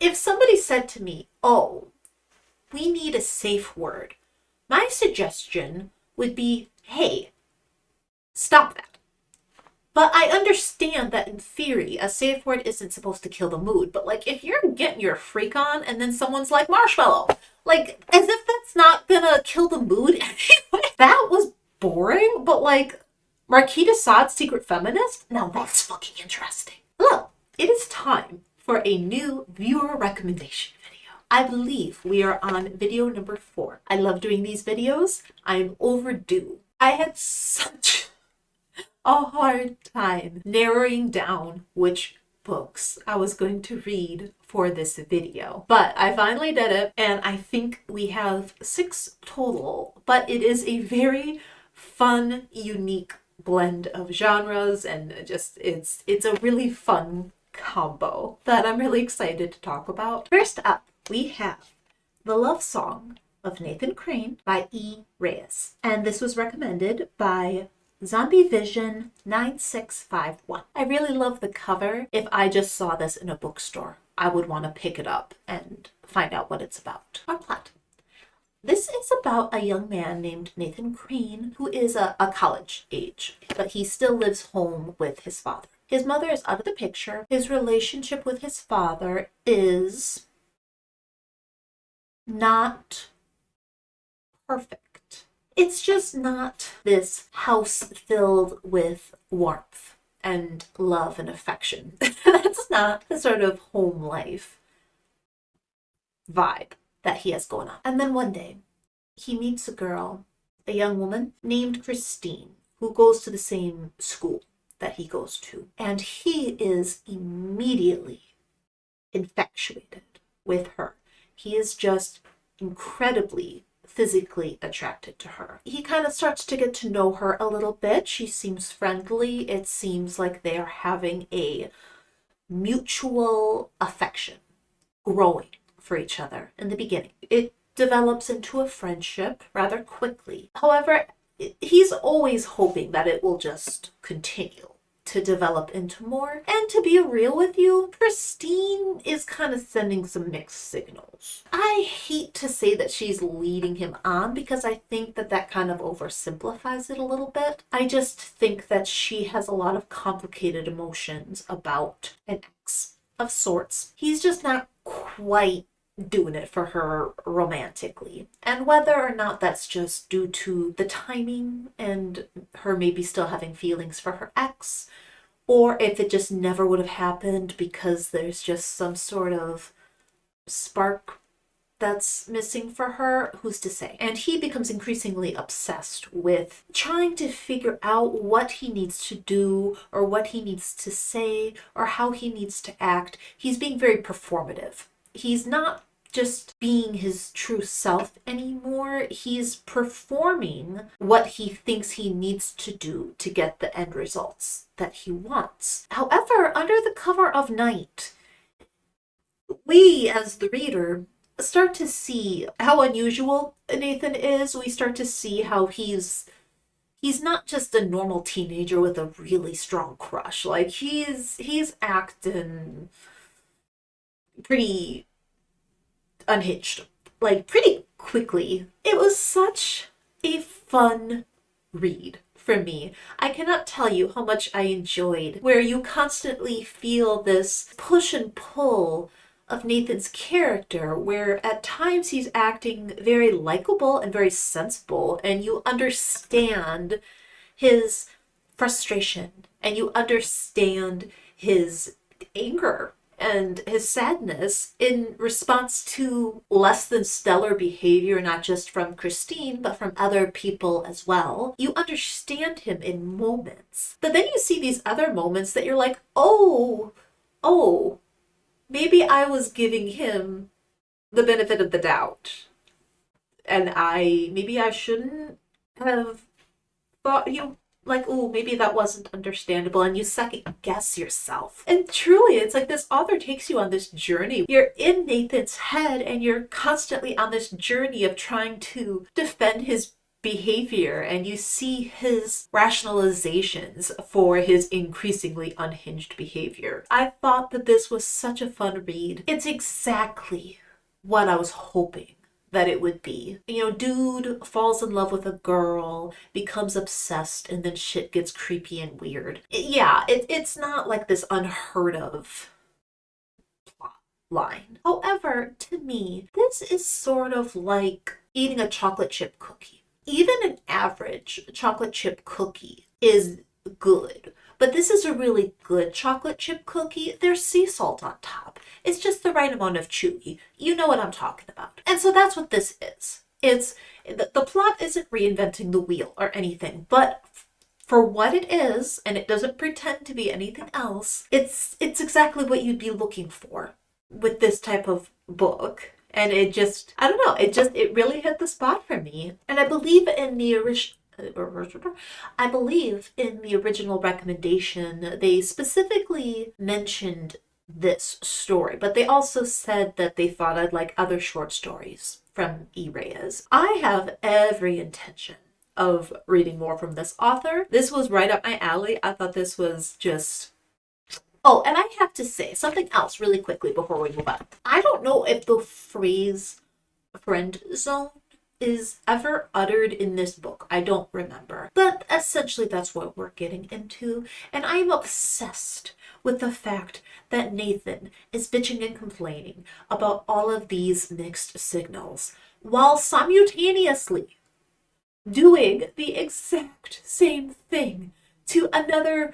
If somebody said to me, oh, we need a safe word, my suggestion would be, hey, stop that. But I understand that in theory, a safe word isn't supposed to kill the mood. But like, if you're getting your freak on and then someone's like marshmallow, like, as if that's not gonna kill the mood anyway. That was boring, but like, Marquis de Sade's Secret Feminist? Now that's fucking interesting. Hello, it is time for a new viewer recommendation video. I believe we are on video number 4. I love doing these videos. I'm overdue. I had such a hard time narrowing down which books I was going to read for this video. But I finally did it, and I think we have 6 total, but it is a very fun, unique blend of genres, and just it's a really fun combo that I'm really excited to talk about. First up, we have The Love Song of Nathan Crane by E. Reyes, and this was recommended by Zombie Vision 9651. I really love the cover. If I just saw this in a bookstore, I would want to pick it up and find out what it's about. Our plot. This is about a young man named Nathan Crane who is a college age, but he still lives home with his father. His mother is out of the picture. His relationship with his father is not perfect. It's just not this house filled with warmth and love and affection. That's not the sort of home life vibe that he has going on. And then one day, he meets a girl, a young woman named Christine, who goes to the same school that he goes to. And he is immediately infatuated with her. He is just incredibly physically attracted to her. He kind of starts to get to know her a little bit. She seems friendly. It seems like they are having a mutual affection growing for each other in the beginning. It develops into a friendship rather quickly. However, he's always hoping that it will just continue to develop into more. And to be real with you, Christine is kind of sending some mixed signals. I hate to say that she's leading him on because I think that kind of oversimplifies it a little bit. I just think that she has a lot of complicated emotions about an ex of sorts. He's just not quite doing it for her romantically. And whether or not that's just due to the timing and her maybe still having feelings for her ex, or if it just never would have happened because there's just some sort of spark that's missing for her, who's to say? And he becomes increasingly obsessed with trying to figure out what he needs to do or what he needs to say or how he needs to act. He's being very performative. He's not just being his true self anymore. He's performing what he thinks he needs to do to get the end results that he wants. However, under the cover of night, we as the reader start to see how unusual Nathan is. We start to see how he's not just a normal teenager with a really strong crush. Like he's acting pretty unhinged, like pretty quickly. It was such a fun read for me. I cannot tell you how much I enjoyed where you constantly feel this push and pull of Nathan's character, where at times he's acting very likable and very sensible, and you understand his frustration and you understand his anger and his sadness in response to less than stellar behavior, not just from Christine, but from other people as well. You understand him in moments. But then you see these other moments that you're like, oh, maybe I was giving him the benefit of the doubt. And maybe I shouldn't have thought like, oh, maybe that wasn't understandable, and you second guess yourself. And truly, it's like this author takes you on this journey. You're in Nathan's head, and you're constantly on this journey of trying to defend his behavior and you see his rationalizations for his increasingly unhinged behavior. I thought that this was such a fun read. It's exactly what I was hoping that it would be. You know, dude falls in love with a girl, becomes obsessed, and then shit gets creepy and weird. It's not like this unheard of plot line. However, to me, this is sort of like eating a chocolate chip cookie. Even an average chocolate chip cookie is good, but this is a really good chocolate chip cookie. There's sea salt on top. It's just the right amount of chewy. You know what I'm talking about. And so that's what this is. It's the plot isn't reinventing the wheel or anything, but for what it is, and it doesn't pretend to be anything else, it's exactly what you'd be looking for with this type of book. And it just, I don't know, it really hit the spot for me. And I believe in the original recommendation, they specifically mentioned this story, but they also said that they thought I'd like other short stories from Reyes. I have every intention of reading more from this author. This was right up my alley. I thought this was just... Oh, and I have to say something else really quickly before we move on. I don't know if the phrase friend zone is ever uttered in this book. I don't remember. But essentially that's what we're getting into. And I'm obsessed with the fact that Nathan is bitching and complaining about all of these mixed signals while simultaneously doing the exact same thing to another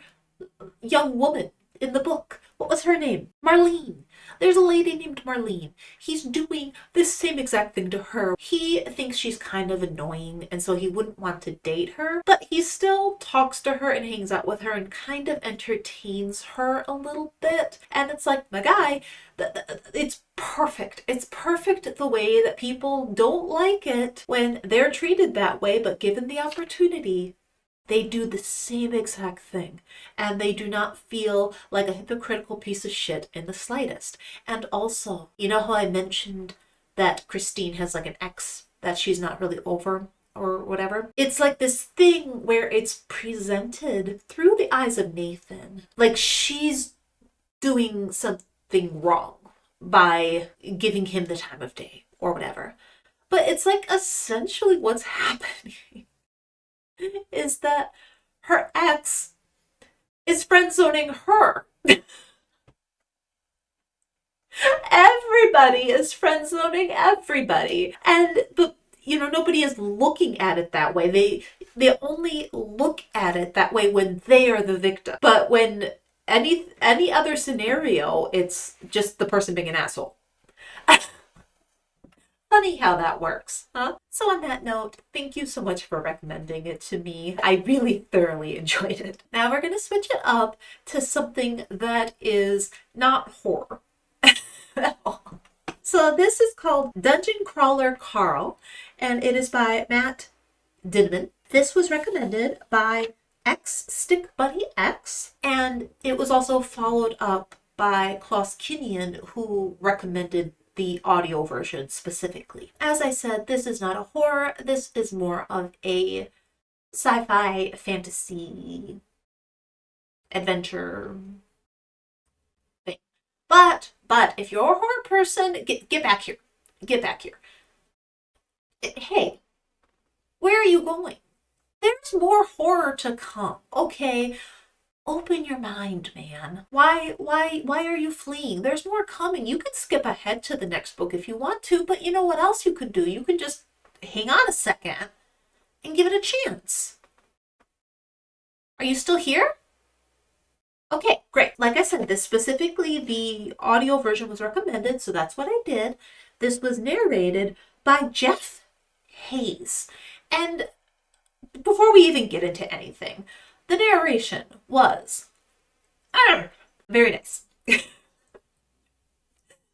young woman in the book. What was her name? Marlene. There's a lady named Marlene. He's doing the same exact thing to her. He thinks she's kind of annoying, and so he wouldn't want to date her, but he still talks to her and hangs out with her and kind of entertains her a little bit. And it's like, my guy, it's perfect. It's perfect the way that people don't like it when they're treated that way, but given the opportunity, they do the same exact thing, and they do not feel like a hypocritical piece of shit in the slightest. And also, you know how I mentioned that Christine has like an ex that she's not really over or whatever? It's like this thing where it's presented through the eyes of Nathan. Like she's doing something wrong by giving him the time of day or whatever. But it's like essentially what's happening is that her ex is friend-zoning her. Everybody is friend-zoning everybody. But nobody is looking at it that way. They only look at it that way when they are the victim. But when any other scenario, it's just the person being an asshole. Funny how that works, huh? So on that note, thank you so much for recommending it to me. I really thoroughly enjoyed it. Now we're going to switch it up to something that is not horror at all. So this is called Dungeon Crawler Carl, and it is by Matt Dinniman. This was recommended by Stick Buddy X, and it was also followed up by Klaus Kinnian, who recommended the audio version specifically. As I said, this is not a horror. This is more of a sci-fi fantasy adventure thing. But if you're a horror person, get back here. Get back here. Hey, where are you going? There's more horror to come. Okay, open your mind, man. Why are you fleeing? There's more coming. You can skip ahead to the next book if you want to, but you know what else you could do? You can just hang on a second and give it a chance. Are you still here? Okay, great. Like I said, this specifically, the audio version was recommended, so that's what I did. This was narrated by Jeff Hayes. And before we even get into anything, the narration was very nice.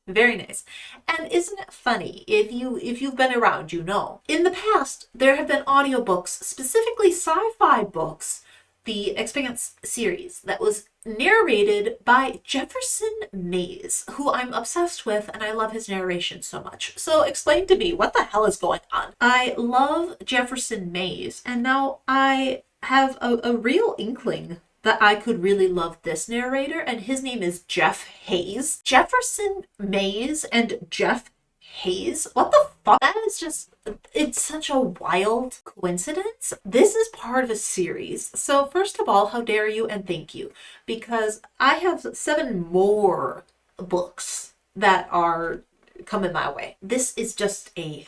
Very nice. And isn't it funny, if you've been around, you know. In the past, there have been audiobooks, specifically sci-fi books, the Expanse series that was narrated by Jefferson Mays, who I'm obsessed with, and I love his narration so much. So explain to me, what the hell is going on? I love Jefferson Mays, and now I have a real inkling that I could really love this narrator, and his name is Jeff Hayes. Jefferson Mays and Jeff Hayes? What the fuck? That is just, it's such a wild coincidence. This is part of a series. So first of all, how dare you and thank you, because I have 7 more books that are coming my way. This is just a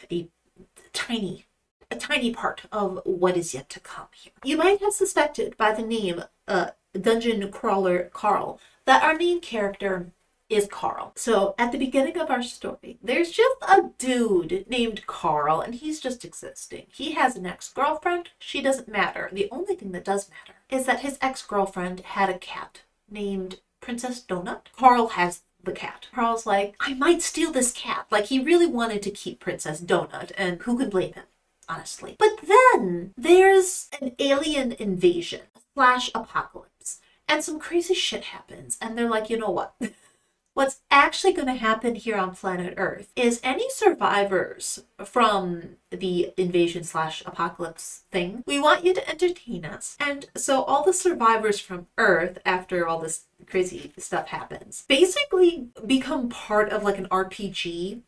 tiny part of what is yet to come here. You might have suspected by the name Dungeon Crawler Carl that our main character is Carl. So at the beginning of our story, there's just a dude named Carl, and he's just existing. He has an ex-girlfriend. She doesn't matter. The only thing that does matter is that his ex-girlfriend had a cat named Princess Donut. Carl has the cat. Carl's like, I might steal this cat. Like, he really wanted to keep Princess Donut, and who can blame him, honestly? But then there's an alien invasion / apocalypse, and some crazy shit happens, and they're like, you know what? What's actually going to happen here on planet Earth is any survivors from the invasion / apocalypse thing, we want you to entertain us. And so all the survivors from Earth, after all this crazy stuff happens, basically become part of like an RPG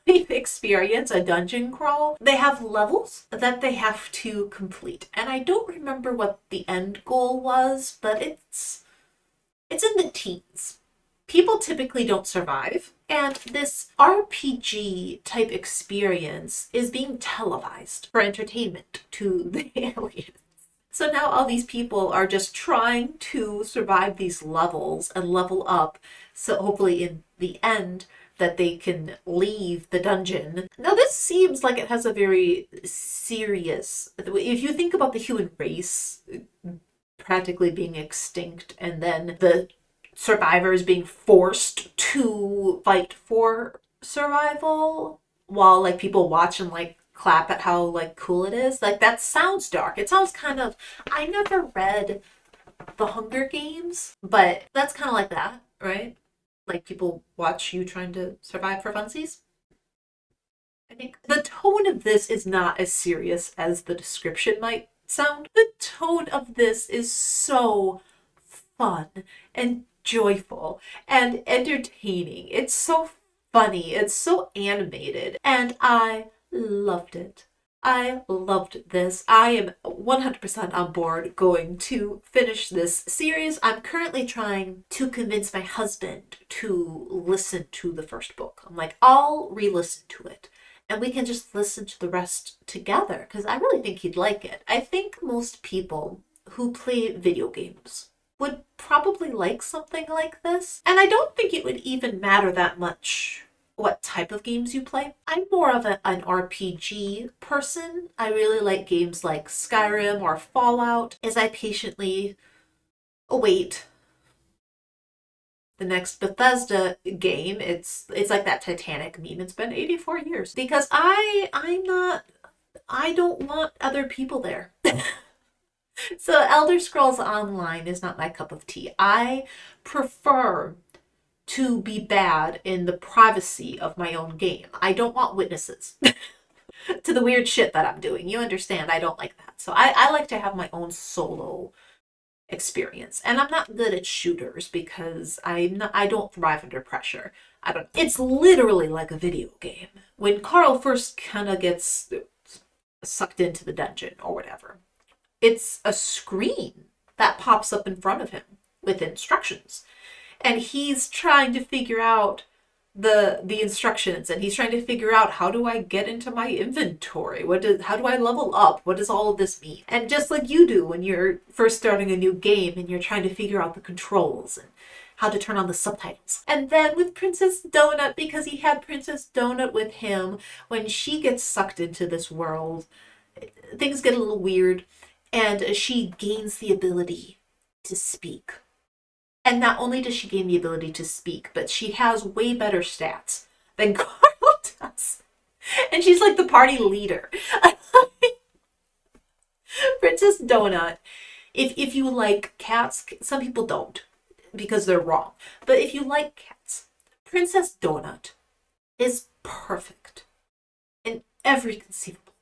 experience, a dungeon crawl. They have levels that they have to complete. And I don't remember what the end goal was, but it's in the teens. People typically don't survive, and this RPG type experience is being televised for entertainment to the aliens. So now all these people are just trying to survive these levels and level up, so hopefully in the end that they can leave the dungeon. Now this seems like it has a very serious, if you think about the human race practically being extinct and then the survivors being forced to fight for survival while like people watch and like clap at how like cool it is. Like, that sounds dark. It sounds kind of, I never read The Hunger Games, but that's kind of like that, right? Like, people watch you trying to survive for funsies. I think the tone of this is not as serious as the description might sound. The tone of this is so fun and joyful and entertaining. It's so funny. It's so animated. And I loved it. I loved this. I am 100% on board going to finish this series. I'm currently trying to convince my husband to listen to the first book. I'm like, I'll re-listen to it, and we can just listen to the rest together, because I really think he'd like it. I think most people who play video games would probably like something like this. And I don't think it would even matter that much what type of games you play. I'm more of an RPG person. I really like games like Skyrim or Fallout as I patiently await the next Bethesda game. It's like that Titanic meme. It's been 84 years. Because I don't want other people there. So Elder Scrolls Online is not my cup of tea. I prefer to be bad in the privacy of my own game. I don't want witnesses to the weird shit that I'm doing. You understand, I don't like that. So I like to have my own solo experience. And I'm not good at shooters because I don't thrive under pressure. It's literally like a video game. When Carl first kind of gets sucked into the dungeon or whatever, it's a screen that pops up in front of him with instructions. And he's trying to figure out the instructions, and he's trying to figure out, how do I get into my inventory? How do I level up? What does all of this mean? And just like you do when you're first starting a new game and you're trying to figure out the controls and how to turn on the subtitles. And then with Princess Donut, because he had Princess Donut with him, when she gets sucked into this world, things get a little weird. And she gains the ability to speak. And not only does she gain the ability to speak, but she has way better stats than Carl does. And she's like the party leader. Princess Donut If you like cats, some people don't because they're wrong. But if you like cats, Princess Donut is perfect in every conceivable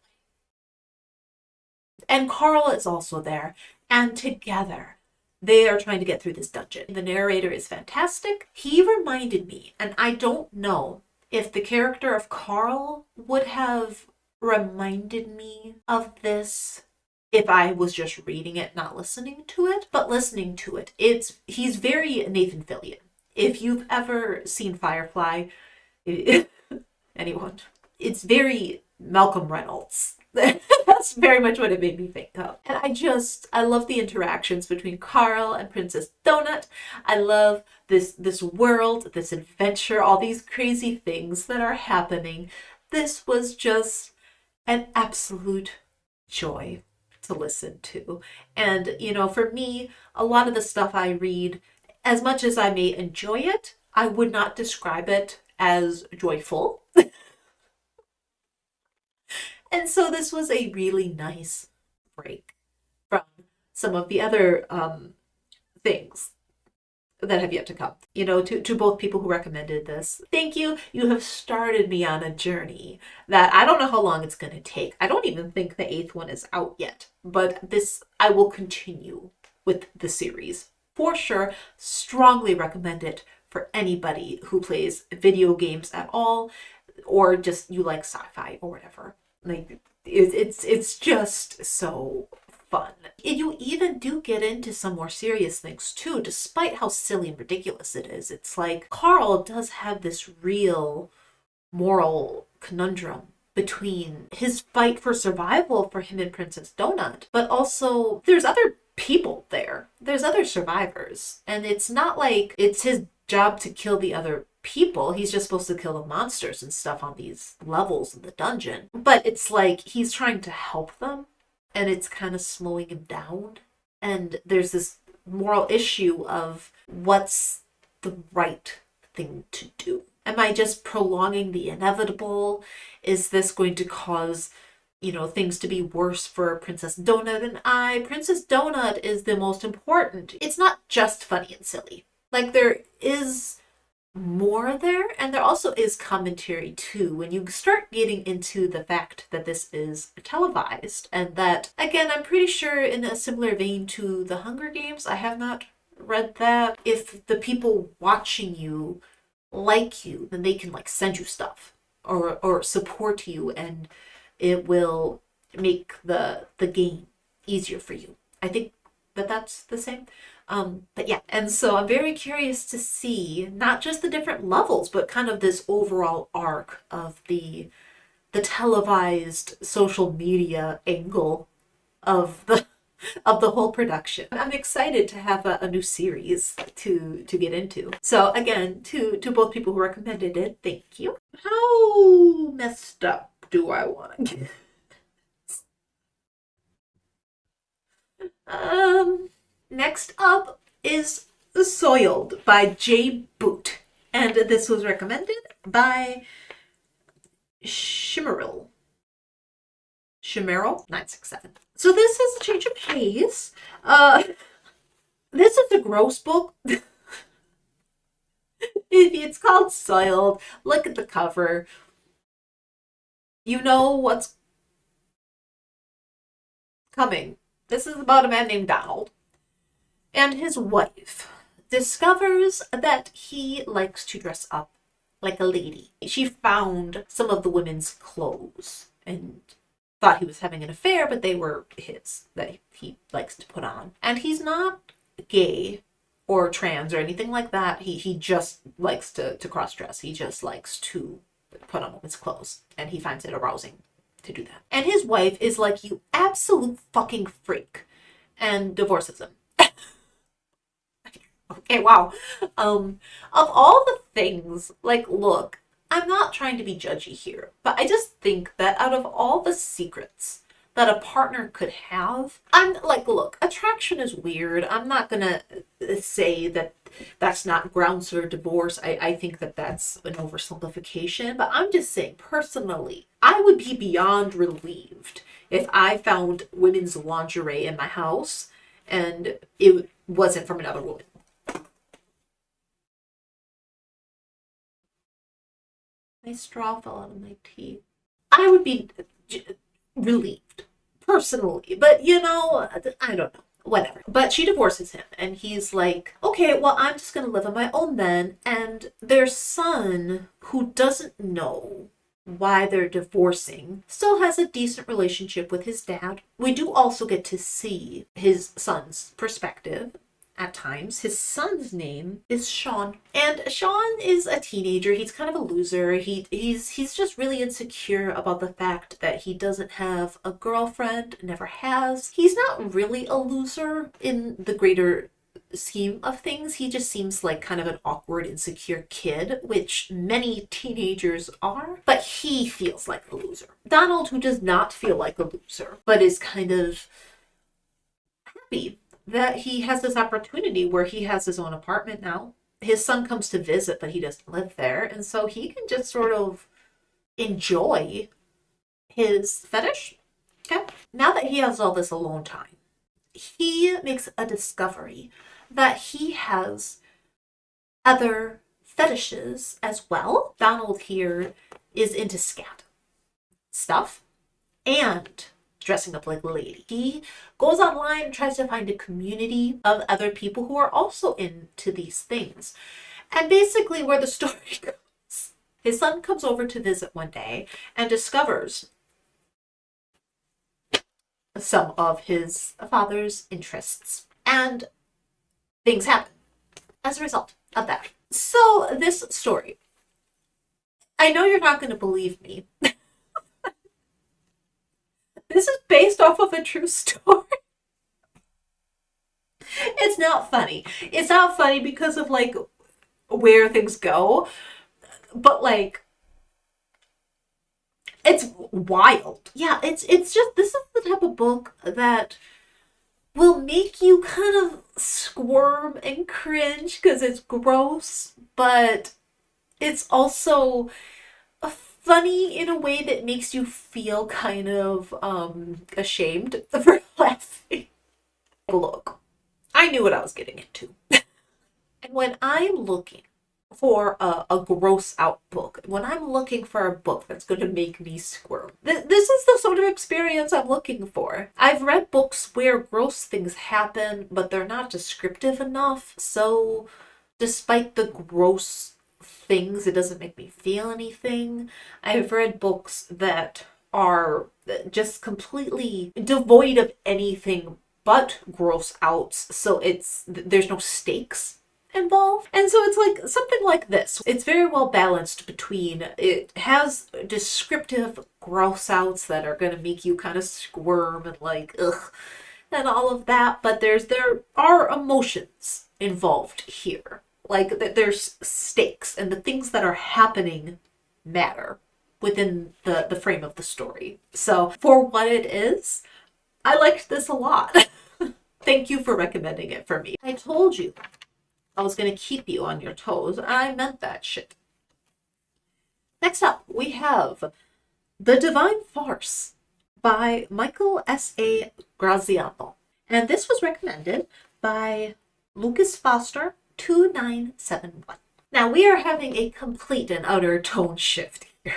way. And Carl is also there, and together they are trying to get through this dungeon. The narrator is fantastic. He reminded me, and I don't know if the character of Carl would have reminded me of this if I was just reading it, not listening to it, but listening to it. He's very Nathan Fillion. If you've ever seen Firefly, anyone, it's very Malcolm Reynolds. That's very much what it made me think of. And I love the interactions between Carl and Princess Donut. I love this world, this adventure, all these crazy things that are happening. This was just an absolute joy to listen to. And, for me, a lot of the stuff I read, as much as I may enjoy it, I would not describe it as joyful. And so this was a really nice break from some of the other things that have yet to come. To both people who recommended this, thank you. You have started me on a journey that I don't know how long it's going to take. I don't even think the 8th one is out yet, but I will continue with the series. For sure, strongly recommend it for anybody who plays video games at all, or just you like sci-fi or whatever. Like, it's just so fun. You even do get into some more serious things too, despite how silly and ridiculous it is. It's like Carl does have this real moral conundrum between his fight for survival for him and Princess Donut, but also there's other people there. There's other survivors. And it's not like it's his job to kill the other people. He's just supposed to kill the monsters and stuff on these levels in the dungeon. But it's like he's trying to help them, and it's kind of slowing him down. And there's this moral issue of what's the right thing to do. Am I just prolonging the inevitable? Is this going to cause, things to be worse for Princess Donut and I? Princess Donut is the most important. It's not just funny and silly. Like, there is more there, and there also is commentary too when you start getting into the fact that this is televised, and that, again, I'm pretty sure in a similar vein to the Hunger Games, I have not read that, if the people watching you like you, then they can send you stuff or support you, and it will make the game easier for you. I think that's the same. But yeah, and so I'm very curious to see not just the different levels, but kind of this overall arc of the televised social media angle of the whole production. I'm excited to have a new series to get into. So again, to both people who recommended it, thank you. How messed up do I want to get? Next up is Soiled by J. Boote. And this was recommended by Shimmeril 967. So this is a change of pace. This is a gross book. It's called Soiled. Look at the cover. You know what's coming. This is about a man named Donald. And his wife discovers that he likes to dress up like a lady. She found some of the women's clothes and thought he was having an affair, but they were his, that he likes to put on. And he's not gay or trans or anything like that. He just likes to cross-dress. He just likes to put on women's clothes. And he finds it arousing to do that. And his wife is like, you absolute fucking freak, and divorces him. Okay, wow. Of all the things, look, I'm not trying to be judgy here, but I just think that out of all the secrets that a partner could have, I'm like, look, attraction is weird. I'm not gonna say that that's not grounds for divorce. I think that that's an oversimplification, but I'm just saying, personally, I would be beyond relieved if I found women's lingerie in my house and it wasn't from another woman. My straw fell out of my tea. I would be relieved, personally. But, you know, I don't know. Whatever. But she divorces him, and he's like, okay, well, I'm just going to live on my own then. And their son, who doesn't know why they're divorcing, still has a decent relationship with his dad. We do also get to see his son's perspective at times. His son's name is Sean. And Sean is a teenager. He's kind of a loser. He's just really insecure about the fact that he doesn't have a girlfriend, never has. He's not really a loser in the greater scheme of things. He just seems like kind of an awkward, insecure kid, which many teenagers are, but he feels like a loser. Donald, who does not feel like a loser, but is kind of happy that he has this opportunity where he has his own apartment now. His son comes to visit, but he doesn't live there, and so he can just sort of enjoy his fetish. Okay? Now that he has all this alone time, he makes a discovery that he has other fetishes as well. Donald here is into scat stuff and dressing up like a lady. He goes online and tries to find a community of other people who are also into these things. And basically where the story goes, his son comes over to visit one day and discovers some of his father's interests. And things happen as a result of that. So this story, I know you're not going to believe me. This is based off of a true story. It's not funny. It's not funny because of like where things go, but like it's wild. Yeah, it's just, this is the type of book that will make you kind of squirm and cringe because it's gross, but it's also funny in a way that makes you feel kind of ashamed for laughing. Look, I knew what I was getting into. And when I'm looking for a gross out book, when I'm looking for a book that's going to make me squirm, this is the sort of experience I'm looking for. I've read books where gross things happen, but they're not descriptive enough. So despite the gross things, it doesn't make me feel anything. I've read books that are just completely devoid of anything but gross outs, so there's no stakes involved. And so it's like something like this. It's very well balanced between, it has descriptive gross outs that are going to make you kind of squirm and like ugh and all of that, but there are emotions involved here. Like there's stakes, and the things that are happening matter within the frame of the story. So for what it is, I liked this a lot. Thank you for recommending it for me. I told you I was going to keep you on your toes. I meant that shit. Next up, we have The Divine Farce by Michael S.A. Graziano. And this was recommended by Lucas Foster 2971. Now we are having a complete and utter tone shift here.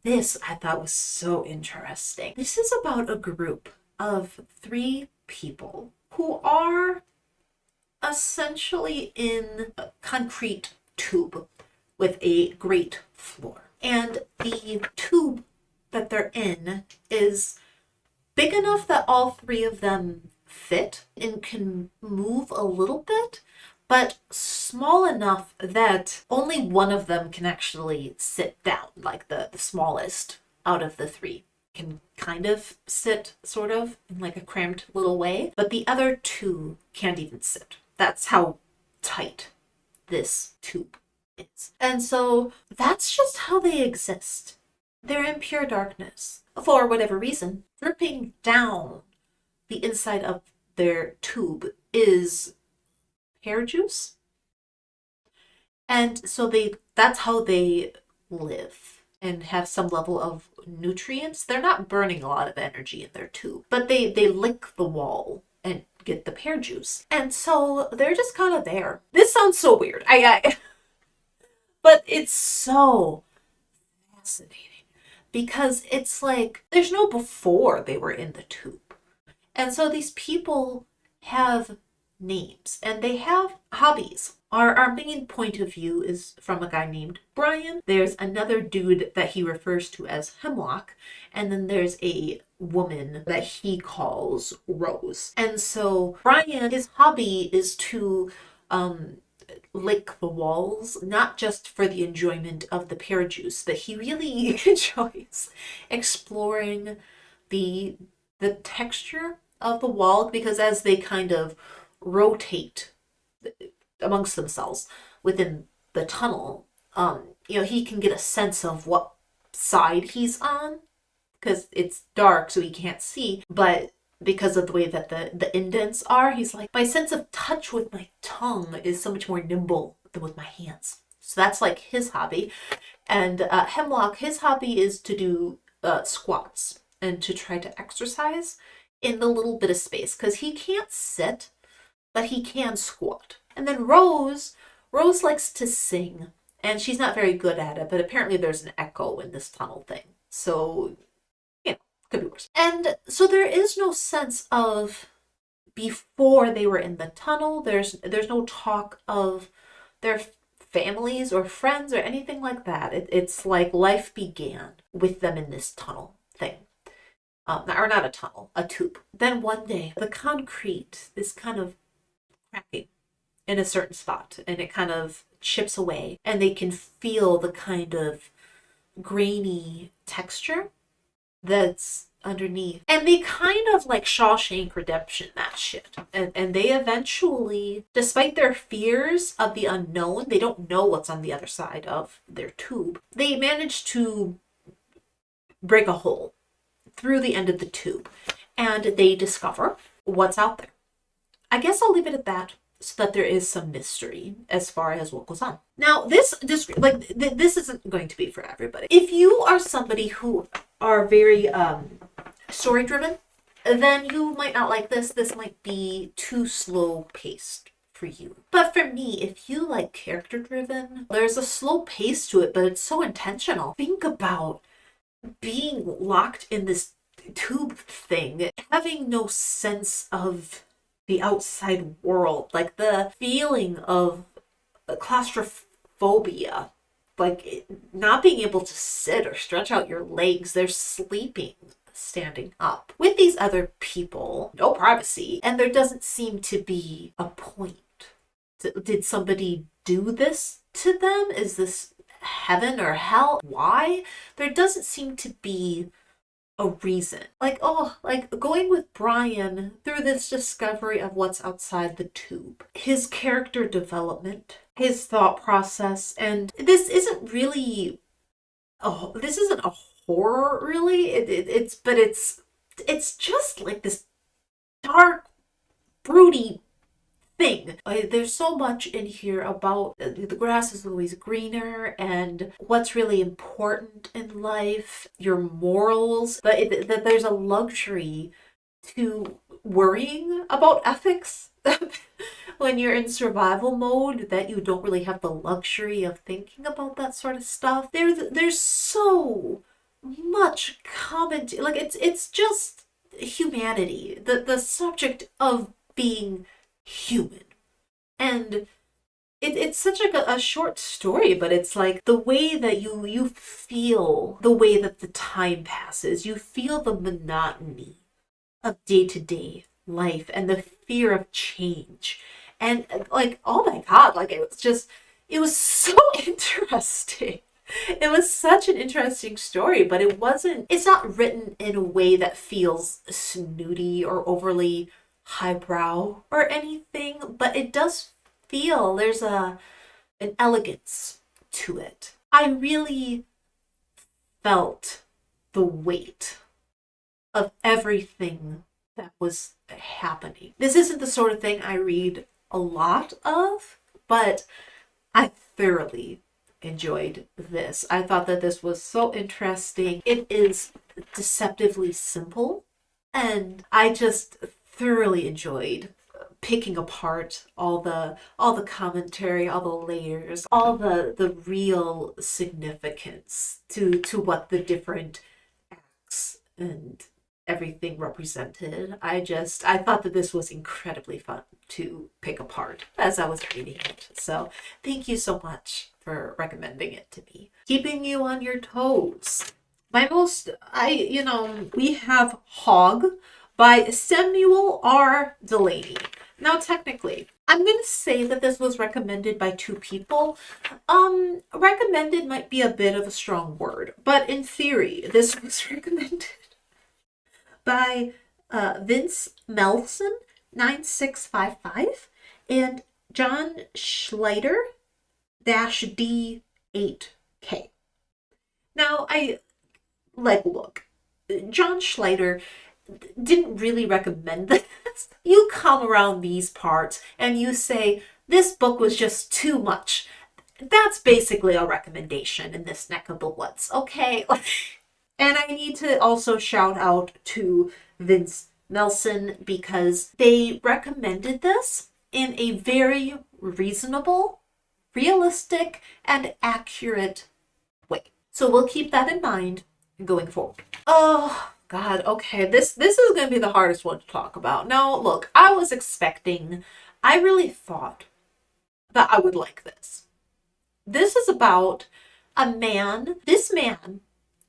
This I thought was so interesting. This is about a group of 3 people who are essentially in a concrete tube with a grate floor. And the tube that they're in is big enough that all 3 of them fit and can move a little bit, but small enough that only one of them can actually sit down, like the smallest out of the 3 can kind of sit sort of in like a cramped little way, but the other 2 can't even sit. That's how tight this tube is. And so that's just how they exist. They're in pure darkness. For whatever reason, dripping down the inside of their tube is pear juice. And so that's how they live and have some level of nutrients. They're not burning a lot of energy in their tube, but they lick the wall and get the pear juice. And so they're just kind of there. This sounds so weird. But it's so fascinating because it's like there's no before they were in the tube. And so these people have names and they have hobbies. Our main point of view is from a guy named Brian. There's another dude that he refers to as Hemlock, and then there's a woman that he calls Rose. And so Brian, his hobby is to lick the walls, not just for the enjoyment of the pear juice, but he really enjoys exploring the texture of the wall, because as they kind of rotate amongst themselves within the tunnel, he can get a sense of what side he's on, because it's dark so he can't see, but because of the way that the indents are, he's like, my sense of touch with my tongue is so much more nimble than with my hands. So that's like his hobby. And Hemlock, his hobby is to do squats and to try to exercise in the little bit of space, because he can't sit, but he can squat. And then Rose likes to sing, and she's not very good at it, but apparently there's an echo in this tunnel thing. So, could be worse. And so there is no sense of before they were in the tunnel. There's no talk of their families or friends or anything like that. It's like life began with them in this tunnel thing. Or not a tunnel, a tube. Then one day, the concrete is kind of cracking in a certain spot, and it kind of chips away, and they can feel the kind of grainy texture that's underneath. And they kind of like Shawshank Redemption that shit. And they eventually, despite their fears of the unknown, they don't know what's on the other side of their tube. They manage to break a hole through the end of the tube, and they discover what's out there. I guess I'll leave it at that, so that there is some mystery as far as what goes on. Now, this isn't going to be for everybody. If you are somebody who are very story driven, then you might not like this. This might be too slow paced for you. But for me, if you like character driven, there's a slow pace to it, but it's so intentional. Think about being locked in this tube thing, having no sense of the outside world, like the feeling of claustrophobia, like not being able to sit or stretch out your legs. They're sleeping standing up with these other people, no privacy, and there doesn't seem to be a point. Did somebody do this to them? Is this heaven or hell? Why? There doesn't seem to be a reason. Like going with Brian through this discovery of what's outside the tube, his character development, his thought process, and this isn't a horror really. It's just like this dark, broody thing. There's so much in here about the grass is always greener and what's really important in life, your morals, that there's a luxury to worrying about ethics when you're in survival mode, that you don't really have the luxury of thinking about that sort of stuff. There's so much commentary, like it's just humanity, the subject of being human. And it's such like a short story, but it's like the way that you feel the way that the time passes. You feel the monotony of day-to-day life and the fear of change. And like, oh my God, like it was so interesting. It was such an interesting story, but it's not written in a way that feels snooty or overly highbrow or anything, but it does feel there's an elegance to it. I really felt the weight of everything that was happening. This isn't the sort of thing I read a lot of, but I thoroughly enjoyed this. I thought that this was so interesting. It is deceptively simple, and I just thoroughly enjoyed picking apart all the commentary, all the layers, all the real significance to what the different acts and everything represented. I thought that this was incredibly fun to pick apart as I was reading it. So thank you so much for recommending it to me. Keeping you on your toes. We have Hogg by Samuel R. Delany. Now, technically, I'm going to say that this was recommended by two people. Recommended might be a bit of a strong word, but in theory, this was recommended by Vince Melson, 9655, and John Schleider, -D8K. Now, look, John Schleider didn't really recommend this. You come around these parts and you say, this book was just too much. That's basically a recommendation in this neck of the woods, okay? And I need to also shout out to Vince Nelson because they recommended this in a very reasonable, realistic, and accurate way. So we'll keep that in mind going forward. Oh, God, okay, this is going to be the hardest one to talk about. Now, look, I really thought that I would like this. This is about a man. This man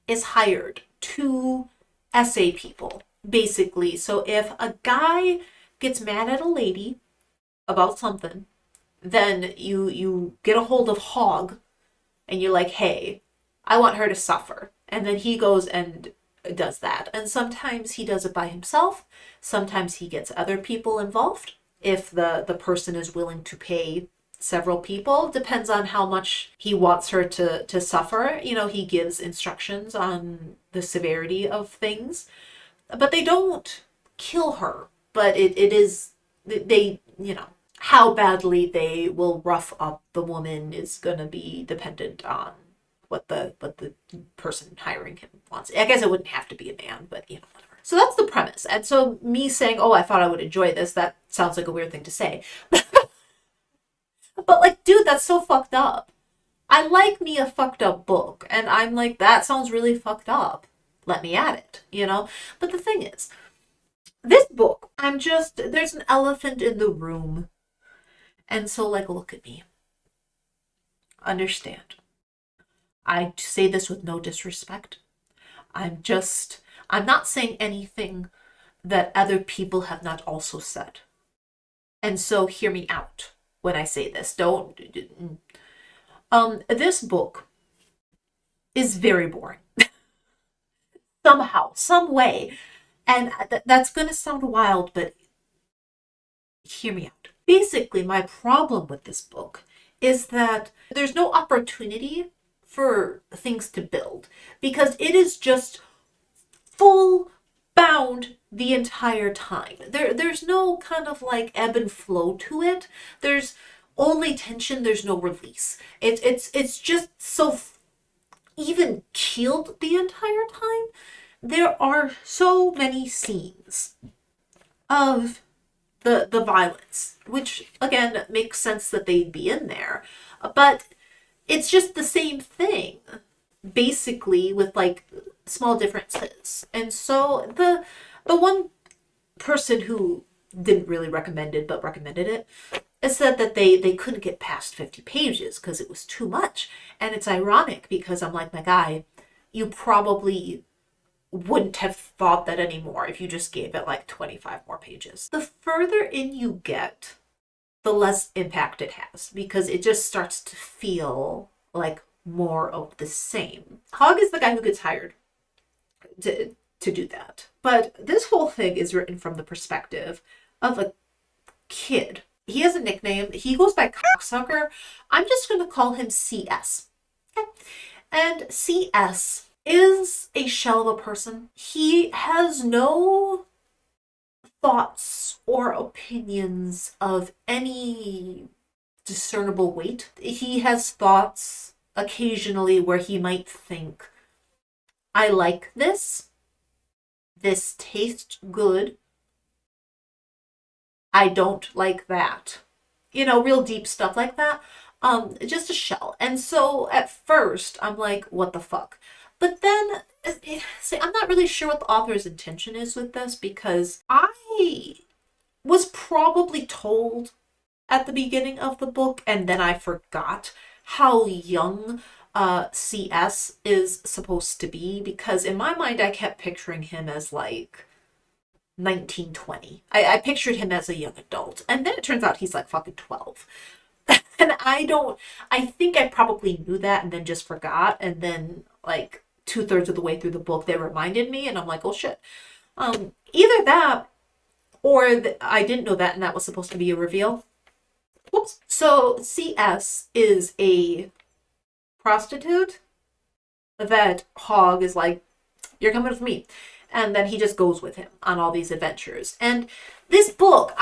is hired to essay people, basically. So if a guy gets mad at a lady about something, then you get a hold of Hogg and you're like, hey, I want her to suffer. And then he goes and does that. And sometimes he does it by himself. Sometimes he gets other people involved. If the person is willing to pay several people, depends on how much he wants her to suffer. You know, he gives instructions on the severity of things. But they don't kill her. But it is, they, how badly they will rough up the woman is going to be dependent on what the person hiring him wants. I guess it wouldn't have to be a man, but whatever. So that's the premise. And so me saying, oh, I thought I would enjoy this, that sounds like a weird thing to say. But like, dude, that's so fucked up. I like me a fucked up book, and I'm like, that sounds really fucked up. Let me at it, But the thing is, this book, there's an elephant in the room. And so, like, look at me. Understand. I say this with no disrespect. I'm not saying anything that other people have not also said. And so hear me out when I say this. This book is very boring. Somehow, some way. And that's going to sound wild, but hear me out. Basically, my problem with this book is that there's no opportunity for things to build because it is just full bound the entire time. There's no kind of like ebb and flow to it. There's only tension, there's no release. It's just so even keeled the entire time. There are so many scenes of the violence, which again makes sense that they'd be in there, but it's just the same thing basically with like small differences. And so the one person who didn't really recommend it but recommended it said that they couldn't get past 50 pages because it was too much. And it's ironic because I'm like, my guy, you probably wouldn't have thought that anymore if you just gave it like 25 more pages. The further in you get, the less impact it has because it just starts to feel like more of the same. Hogg is the guy who gets hired to do that. But this whole thing is written from the perspective of a kid. He has a nickname. He goes by Cocksucker. I'm just going to call him CS. Okay? And CS is a shell of a person. He has no thoughts or opinions of any discernible weight. He has thoughts occasionally where he might think, I like this. This tastes good. I don't like that. Real deep stuff like that. Just a shell. And so at first I'm like, what the fuck? But then, see, I'm not really sure what the author's intention is with this, because I was probably told at the beginning of the book, and then I forgot how young CS is supposed to be, because in my mind I kept picturing him as like 1920. I pictured him as a young adult, and then it turns out he's like fucking 12. And I think I probably knew that and then just forgot, and then like 2/3 of the way through the book they reminded me, and I'm like, oh shit. Either that, or I didn't know that and that was supposed to be a reveal. Whoops. So CS is a prostitute that Hogg is like, you're coming with me. And then he just goes with him on all these adventures. And this book,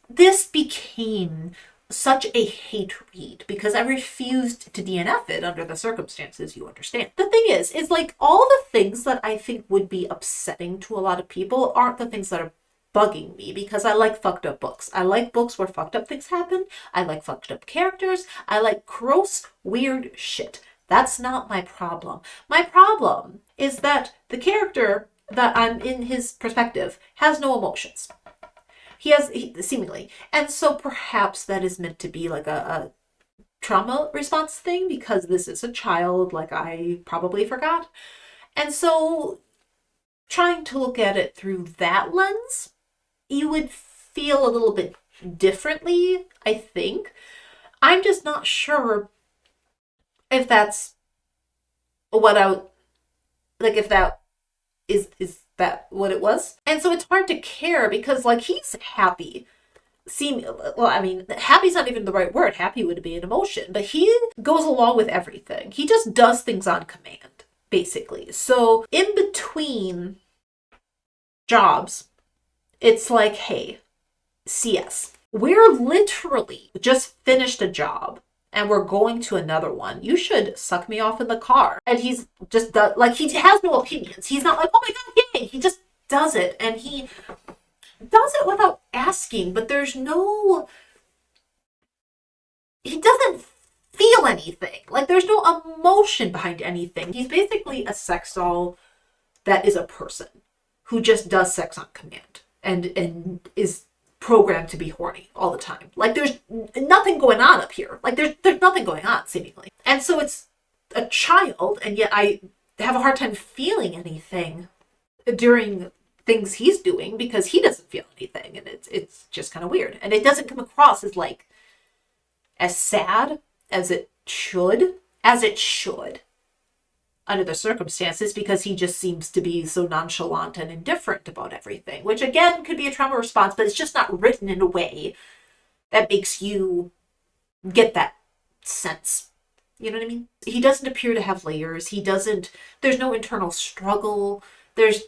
this became such a hate read because I refused to DNF it under the circumstances, you understand. The thing is like all the things that I think would be upsetting to a lot of people aren't the things that are bugging me, because I like fucked up books. I like books where fucked up things happen. I like fucked up characters. I like gross, weird shit. That's not my problem. My problem is that the character that I'm in his perspective has no emotions. Seemingly. And so perhaps that is meant to be like a trauma response thing, because this is a child, like I probably forgot. And so trying to look at it through that lens, you would feel a little bit differently, I think. I'm just not sure if that's what if that is that what it was. And so it's hard to care, because like he's happy. Happy's not even the right word. Happy would be an emotion, but he goes along with everything. He just does things on command, basically. So in between jobs, it's like, hey, CS, we're literally just finished a job and we're going to another one. You should suck me off in the car. And he's just he has no opinions. He's not like, oh my god, yay. He just does it, and he does it without asking, but he doesn't feel anything. Like there's no emotion behind anything. He's basically a sex doll that is a person who just does sex on command and is programmed to be horny all the time. Like there's nothing going on up here. Like there's nothing going on, seemingly. And so it's a child, and yet I have a hard time feeling anything during things he's doing, because he doesn't feel anything, and it's just kind of weird. And it doesn't come across as like as sad as it should under the circumstances, because he just seems to be so nonchalant and indifferent about everything, which again could be a trauma response, but it's just not written in a way that makes you get that sense. You know what I mean? He doesn't appear to have layers. There's no internal struggle. There's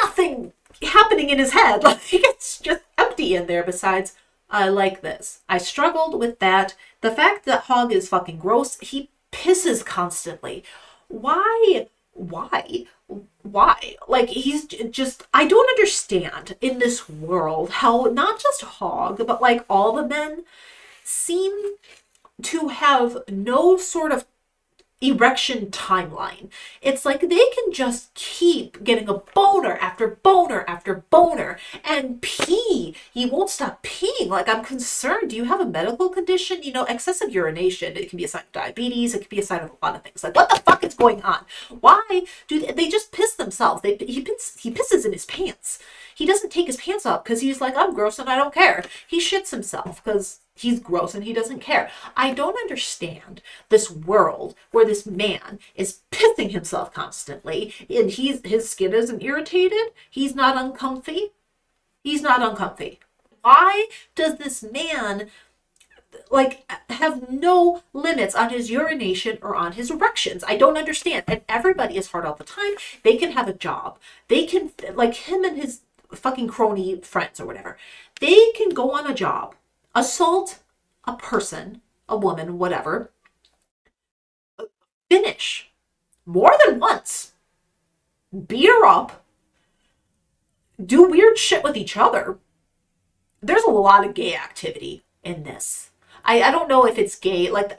nothing happening in his head. Like it's just empty in there. Besides, I like this. I struggled with that. The fact that Hogg is fucking gross. He pisses constantly. Why? Like he's just, I don't understand in this world how not just Hogg, but like all the men seem to have no sort of erection timeline. It's like they can just keep getting a boner after boner after boner and pee. He won't stop peeing. Like, I'm concerned. Do you have a medical condition? Excessive urination, it can be a sign of diabetes. It can be a sign of a lot of things. Like, what the fuck is going on? Why do they just piss themselves? He pisses in his pants. He doesn't take his pants off because he's like, I'm gross and I don't care. He shits himself because he's gross and he doesn't care. I don't understand this world where this man is pissing himself constantly and his skin isn't irritated. He's not uncomfy. Why does this man have no limits on his urination or on his erections? I don't understand. And everybody is hard all the time. They can have a job. They can, like him and his fucking crony friends or whatever, they can go on a job, assault a person, a woman, whatever, finish more than once, beat her up, do weird shit with each other. There's a lot of gay activity in this. I don't know if it's gay. Like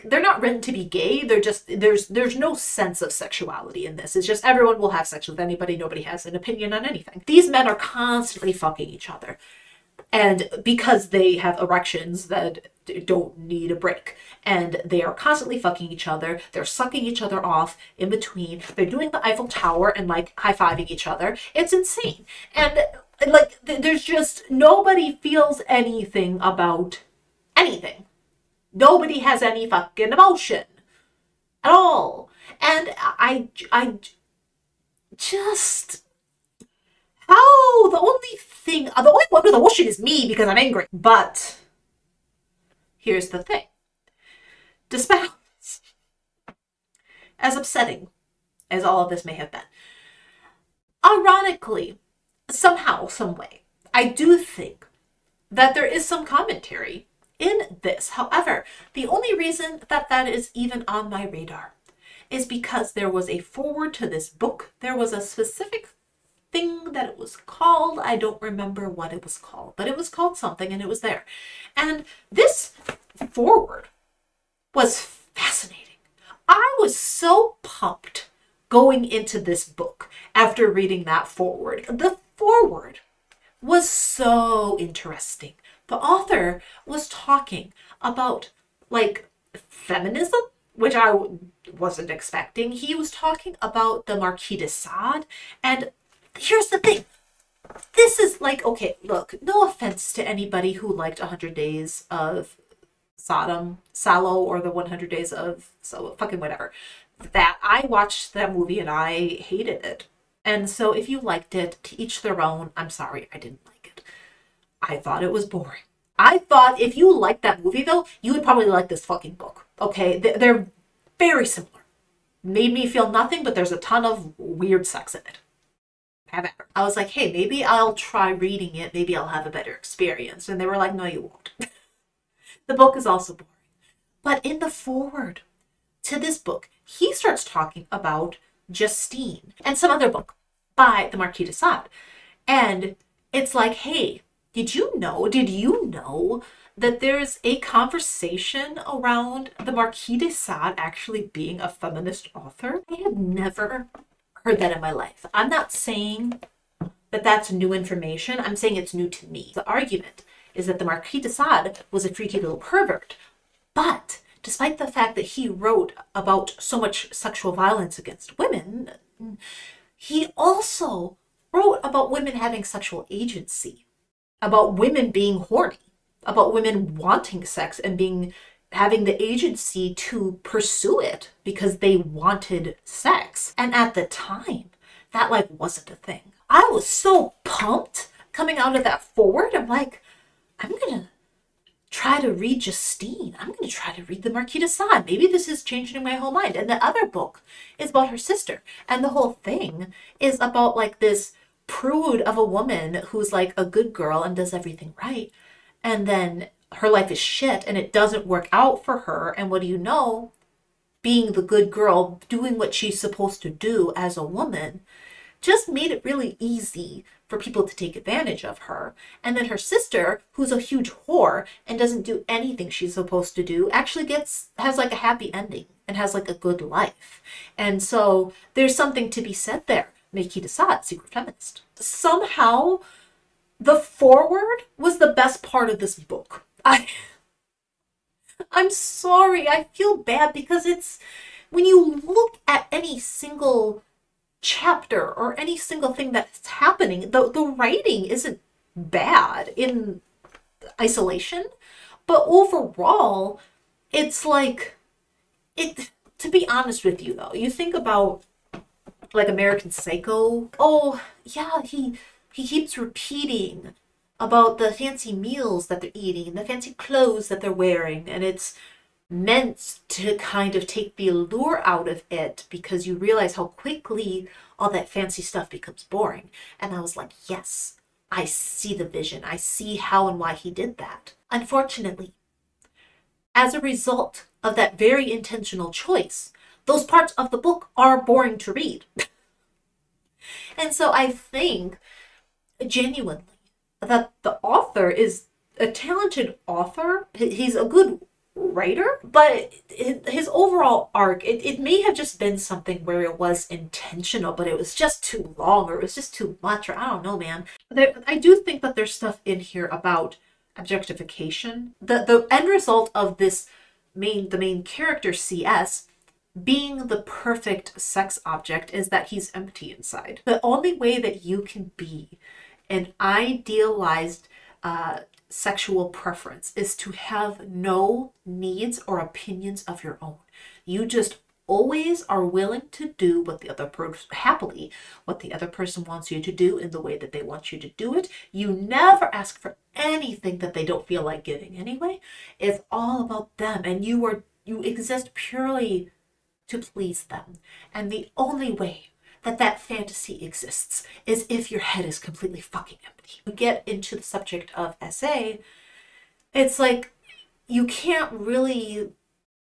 they're not written to be gay. They're just there's no sense of sexuality in this. It's just everyone will have sex with anybody. Nobody has an opinion on anything. These men are constantly fucking each other. And because they have erections that don't need a break, and they are constantly fucking each other, they're sucking each other off in between, they're doing the Eiffel Tower and like high-fiving each other. It's insane. And like there's just nobody feels anything about anything. Nobody has any fucking emotion at all. And I just how the only one with emotion is me because I'm angry. But here's the thing. Despite as upsetting as all of this may have been, ironically, somehow, some way, I do think that there is some commentary in this. However, the only reason that that is even on my radar is because there was a foreword to this book. There was a specific thing that it was called. I don't remember what it was called, but it was called something and it was there. And this foreword was fascinating. I was so pumped going into this book after reading that foreword. The foreword was so interesting. The author was talking about like feminism, which I wasn't expecting. He was talking about the Marquis de Sade. And here's the thing. This is like, okay, look, no offense to anybody who liked 100 Days of Salo, or the 100 Days of so fucking whatever. That I watched that movie and I hated it. And so if you liked it, to each their own. I'm sorry, I didn't like it. I thought it was boring. I thought if you liked that movie though, you would probably like this fucking book. Okay, they're very similar. Made me feel nothing, but there's a ton of weird sex in it. I was like, hey, maybe I'll try reading it. Maybe I'll have a better experience. And they were like, no, you won't. The book is also boring. But in the foreword to this book, he starts talking about Justine and some other book by the Marquis de Sade. And it's like, hey, did you know that there's a conversation around the Marquis de Sade actually being a feminist author? I have never heard that in my life. I'm not saying that that's new information. I'm saying it's new to me. The argument is that the Marquis de Sade was a freaky little pervert. But despite the fact that he wrote about so much sexual violence against women, he also wrote about women having sexual agency, about women being horny, about women wanting sex and having the agency to pursue it because they wanted sex. And at the time, that like wasn't a thing. I was so pumped coming out of that forward. I'm like, I'm gonna try to read Justine. I'm gonna try to read the Marquis de Sade. Maybe this is changing my whole mind. And the other book is about her sister. And the whole thing is about like this prude of a woman who's like a good girl and does everything right. And then her life is shit and it doesn't work out for her. And what do you know? Being the good girl, doing what she's supposed to do as a woman, just made it really easy for people to take advantage of her. And then her sister, who's a huge whore and doesn't do anything she's supposed to do, actually has like a happy ending and has like a good life. And so there's something to be said there. Marquis de Sade, secret feminist. Somehow, the foreword was the best part of this book. I'm sorry, I feel bad because it's when you look at any single chapter or any single thing that's happening, the writing isn't bad in isolation, but overall, it's like to be honest with you though, you think about like American Psycho. Oh, yeah, he keeps repeating about the fancy meals that they're eating, the fancy clothes that they're wearing, and it's meant to kind of take the allure out of it because you realize how quickly all that fancy stuff becomes boring. And I was like, yes, I see the vision. I see how and why he did that. Unfortunately, as a result of that very intentional choice, those parts of the book are boring to read. And so I think genuinely that the author is a talented author. He's a good writer, but his overall arc, it may have just been something where it was intentional, but it was just too long, or it was just too much, or I don't know, man. I do think that there's stuff in here about objectification. The end result of the main character, CS, being the perfect sex object is that he's empty inside. The only way that you can be an idealized sexual preference is to have no needs or opinions of your own. You just always are willing to do what the other person, happily, what the other person wants you to do in the way that they want you to do it. You never ask for anything that they don't feel like giving anyway. It's all about them, and you exist purely to please them. And the only way that that fantasy exists is if your head is completely fucking empty. We get into the subject of SA, it's like you can't really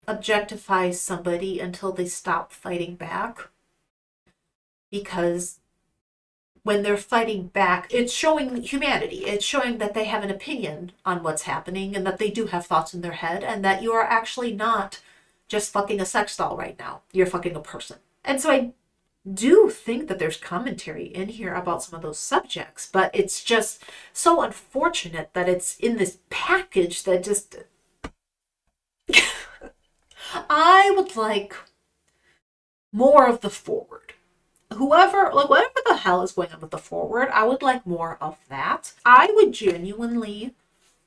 objectify somebody until they stop fighting back, because when they're fighting back, it's showing humanity. It's showing that they have an opinion on what's happening and that they do have thoughts in their head, and that you are actually not just fucking a sex doll right now. You're fucking a person. And so I do think that there's commentary in here about some of those subjects, but it's just so unfortunate that it's in this package that just... I would like more of the forward. Whatever the hell is going on with the forward, I would like more of that. I would genuinely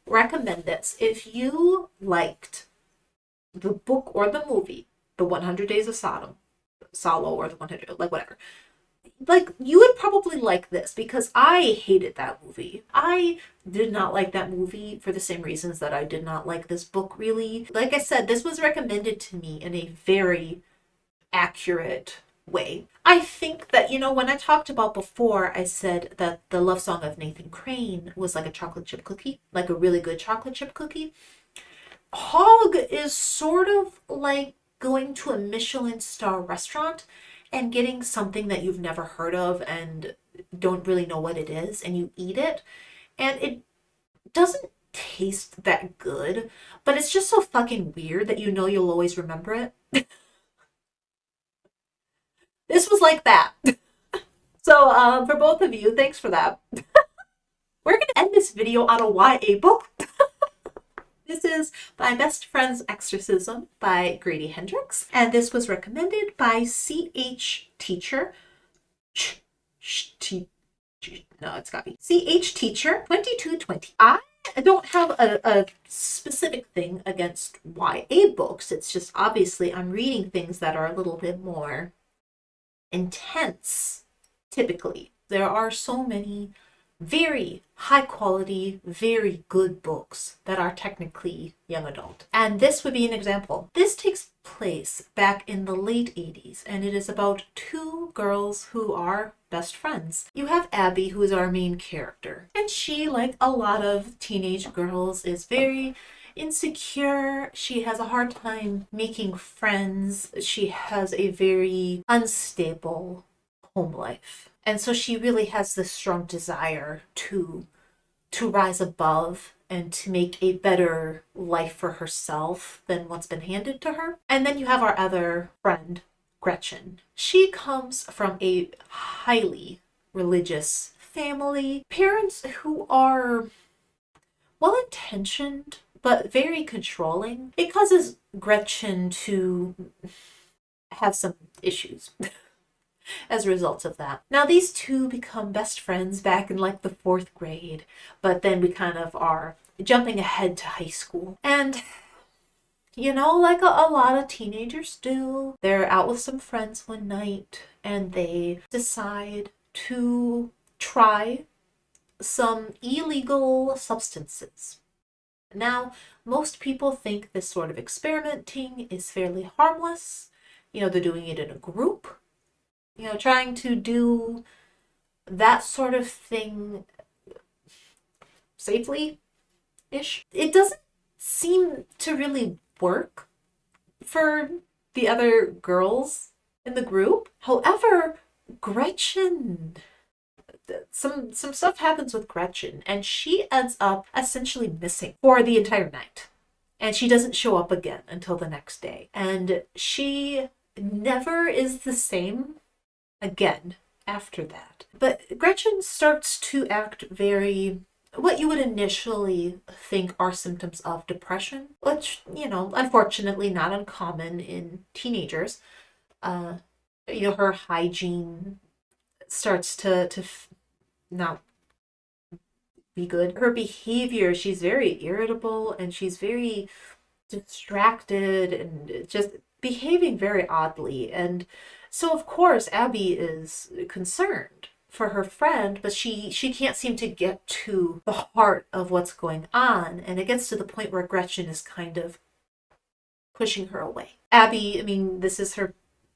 recommend this if you liked the book or the movie, The 100 Days of Solo, or the 100, like whatever. Like, you would probably like this, because I hated that movie. I did not like that movie for the same reasons that I did not like this book, really. Like I said, this was recommended to me in a very accurate way. I think that, when I talked about before, I said that the love song of Nathan Crane was like a chocolate chip cookie, like a really good chocolate chip cookie. Hogg is sort of like going to a Michelin star restaurant and getting something that you've never heard of and don't really know what it is, and you eat it, and it doesn't taste that good, but it's just so fucking weird that you'll always remember it. This was like that. So for both of you, thanks for that. We're going to end this video on a YA book. This is My Best Friend's Exorcism by Grady Hendrix, and this was recommended by CH Teacher. No, it's got me. CH Teacher 2220. I don't have a specific thing against YA books. It's just obviously I'm reading things that are a little bit more intense, typically. There are so many very high quality, very good books that are technically young adult. And this would be an example. This takes place back in the late 80s, and it is about two girls who are best friends. You have Abby, who is our main character, and she, like a lot of teenage girls, is very insecure. She has a hard time making friends. She has a very unstable home life. And so she really has this strong desire to rise above and to make a better life for herself than what's been handed to her. And then you have our other friend, Gretchen. She comes from a highly religious family. Parents who are well-intentioned, but very controlling. It causes Gretchen to have some issues as a result of that. Now, these two become best friends back in like the 4th grade, but then we kind of are jumping ahead to high school. And, like a lot of teenagers do, they're out with some friends one night and they decide to try some illegal substances. Now, most people think this sort of experimenting is fairly harmless. They're doing it in a group. Trying to do that sort of thing safely-ish. It doesn't seem to really work for the other girls in the group. However, Gretchen some stuff happens with Gretchen, and she ends up essentially missing for the entire night. And she doesn't show up again until the next day. And she never is the same again after that. But Gretchen starts to act very, what you would initially think are symptoms of depression, which, unfortunately not uncommon in teenagers. Her hygiene starts to not be good. Her behavior, she's very irritable and she's very distracted and just behaving very oddly. And so, of course, Abby is concerned for her friend, but she can't seem to get to the heart of what's going on. And it gets to the point where Gretchen is kind of pushing her away. Abby, this is her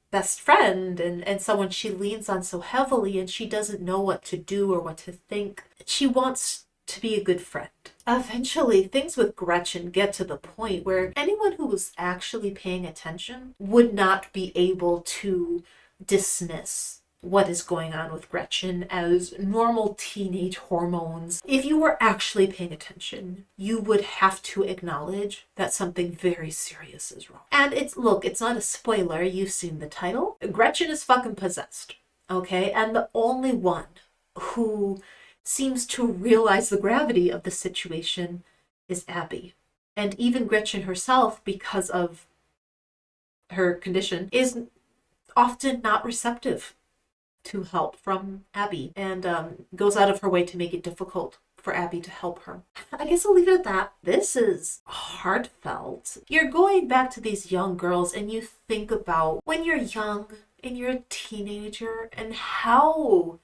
best friend and someone she leans on so heavily, and she doesn't know what to do or what to think. She wants to be a good friend. Eventually, things with Gretchen get to the point where anyone who was actually paying attention would not be able to dismiss what is going on with Gretchen as normal teenage hormones. If you were actually paying attention, you would have to acknowledge that something very serious is wrong. And it's not a spoiler, you've seen the title. Gretchen is fucking possessed, okay? And the only one who seems to realize the gravity of the situation is Abby. And even Gretchen herself, because of her condition, is often not receptive to help from Abby and goes out of her way to make it difficult for Abby to help her. I guess I'll leave it at that. This is heartfelt. You're going back to these young girls and you think about when you're young and you're a teenager and how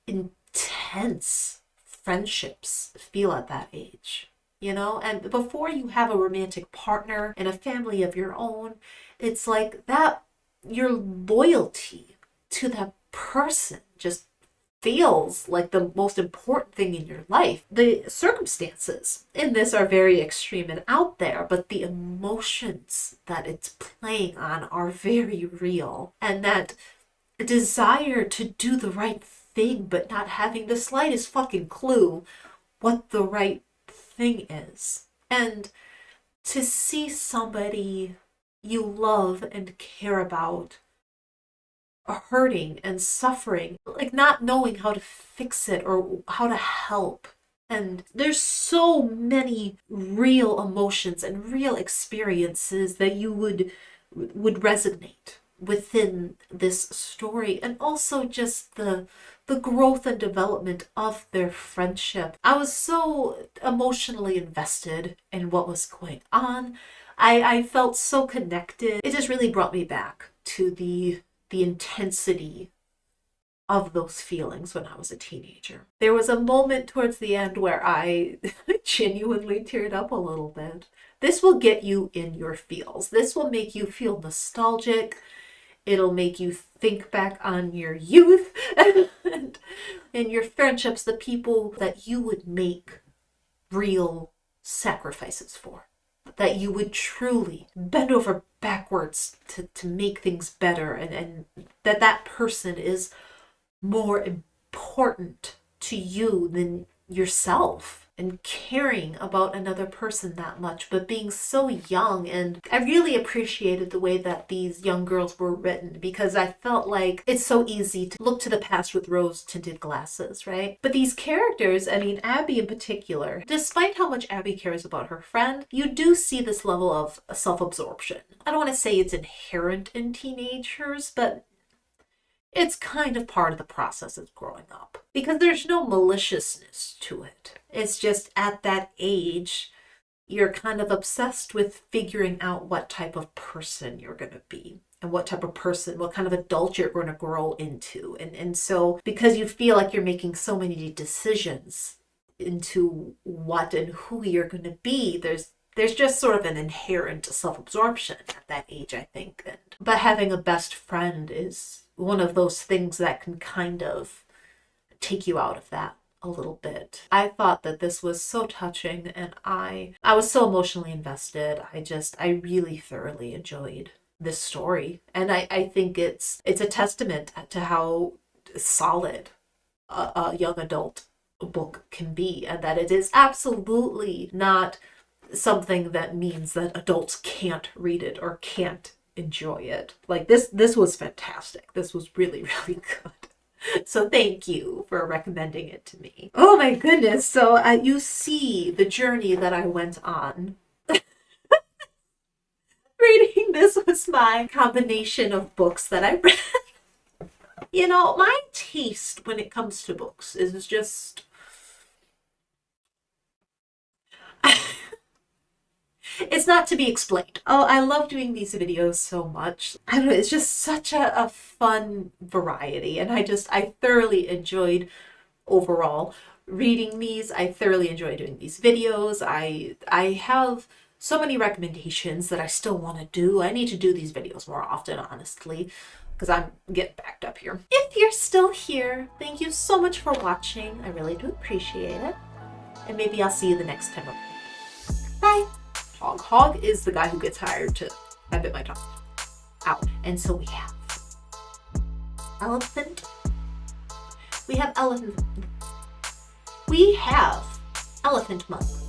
intense friendships feel at that age, and before you have a romantic partner and a family of your own, it's like that your loyalty to that person just feels like the most important thing in your life. The circumstances in this are very extreme and out there, but the emotions that it's playing on are very real, and that desire to do the right thing but not having the slightest fucking clue what the right thing is. And to see somebody you love and care about hurting and suffering, like not knowing how to fix it or how to help. And there's so many real emotions and real experiences that you would resonate within this story, and also just the growth and development of their friendship. I was so emotionally invested in what was going on. I felt so connected. It just really brought me back to the intensity of those feelings when I was a teenager. There was a moment towards the end where I genuinely teared up a little bit. This will get you in your feels. This will make you feel nostalgic. It'll make you think back on your youth and your friendships, the people that you would make real sacrifices for, that you would truly bend over backwards to make things better, and that person is more important to you than yourself, and caring about another person that much, but being so young. And I really appreciated the way that these young girls were written, because I felt like it's so easy to look to the past with rose-tinted glasses, right? But these characters, Abby in particular, despite how much Abby cares about her friend, you do see this level of self-absorption. I don't want to say it's inherent in teenagers, but it's kind of part of the process of growing up, because there's no maliciousness to it. It's just at that age, you're kind of obsessed with figuring out what type of person you're going to be, and what type of person, what kind of adult you're going to grow into. And so because you feel like you're making so many decisions into what and who you're going to be, there's just sort of an inherent self-absorption at that age, I think. But having a best friend is one of those things that can kind of take you out of that a little bit. I thought that this was so touching, and I was so emotionally invested. I really thoroughly enjoyed this story. And I think it's a testament to how solid a young adult book can be, and that it is absolutely not something that means that adults can't read it or can't enjoy it. Like this was fantastic. This was really, really good. So thank you for recommending it to me. Oh my goodness. So you see the journey that I went on. Reading this was my combination of books that I read. You know, my taste when it comes to books is just it's not to be explained. Oh, I love doing these videos so much. I don't know, it's just such a fun variety, and I thoroughly enjoyed overall reading these. I thoroughly enjoy doing these videos. I have so many recommendations that I still want to do. I need to do these videos more often, honestly, because I'm getting backed up here. If you're still here, thank you so much for watching. I really do appreciate it. And maybe I'll see you the next time. Bye. Hogg. Hogg is the guy who gets hired to... I bit my tongue. Ow. And so we have elephant. We have elephant month.